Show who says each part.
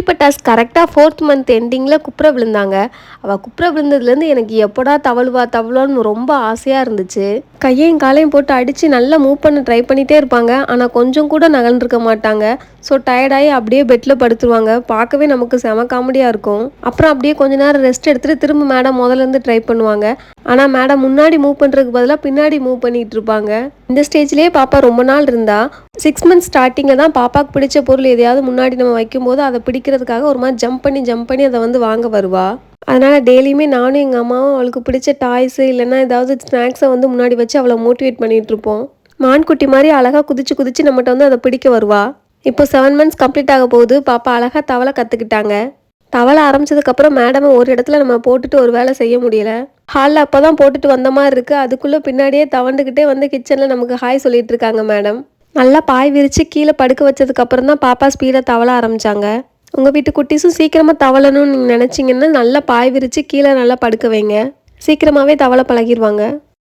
Speaker 1: குட்டிப்ப task கரெக்டாக 4th month எண்டிங்கில் குப்புற விழுந்தாங்க. அவள் குப்புற விழுந்ததுலேருந்து எனக்கு எப்படா தவளுவான்னு ரொம்ப ஆசையாக இருந்துச்சு. கையையும் காலையும் போட்டு அடித்து நல்லா மூவ் பண்ண ட்ரை பண்ணிகிட்டே இருப்பாங்க. ஆனால் கொஞ்சம் கூட நகர்ந்துருக்க மாட்டாங்க. ஸோ டயர்டாகி அப்படியே பெட்டில் படுத்துருவாங்க. பார்க்கவே நமக்கு செம காமெடியாக இருக்கும். அப்புறம் அப்படியே கொஞ்ச நேரம் ரெஸ்ட் எடுத்துகிட்டு திரும்ப மேடம் முதலேருந்து ட்ரை பண்ணுவாங்க. ஆனால் மேடம் முன்னாடி மூவ் பண்ணுறதுக்கு பதிலாக பின்னாடி மூவ் பண்ணிகிட்டு இருப்பாங்க. இந்த ஸ்டேஜ்லேயே பாப்பா ரொம்ப நாள் இருந்தா. 6 மந்த்ஸ் ஸ்டார்டிங்கில் தான் பாப்பாவுக்கு பிடிச்ச பொருள் எதையாவது முன்னாடி நம்ம வைக்கும்போது அதை பிடிக்கிறதுக்காக ஒரு மாதிரி ஜம்ப் பண்ணி அதை வந்து வாங்க வருவா. அதனால் டெய்லியுமே நானும் எங்கள் அம்மாவும் அவளுக்கு பிடிச்ச டாய்ஸு இல்லைன்னா ஏதாவது ஸ்நாக்ஸை வந்து முன்னாடி வச்சு அவளை மோட்டிவேட் பண்ணிகிட்ருப்போம். மான்குட்டி மாதிரி அழகாக குதிச்சு நம்மகிட்ட வந்து அதை பிடிக்க வருவா. இப்போ 7 மந்த்ஸ் கம்ப்ளீட் ஆக போகுது. பாப்பா அழகாக தவளை கற்றுக்கிட்டாங்க. தவளை ஆரம்பிச்சதுக்கப்புறம் மேடம் ஒரு இடத்துல நம்ம போட்டுட்டு ஒரு வேலை செய்ய முடியல. ஹாலில் அப்போ தான் போட்டுட்டு வந்த மாதிரி இருக்குது. அதுக்குள்ளே பின்னாடியே தவண்டுக்கிட்டே வந்து கிச்சனில் நமக்கு ஹாய் சொல்லிட்டு இருக்காங்க மேடம். நல்லா பாய் விரித்து கீழே படுக்க வச்சதுக்கப்புறம் தான் பாப்பா ஸ்பீடாக தவள ஆரம்பித்தாங்க. உங்கள் வீட்டு குட்டீஸும் சீக்கிரமாக தவளணும்னு நீங்கள் நினச்சிங்கன்னா நல்லா பாய் விரித்து கீழே நல்லா படுக்க வைங்க. சீக்கிரமாகவே தவளை பழகிடுவாங்க.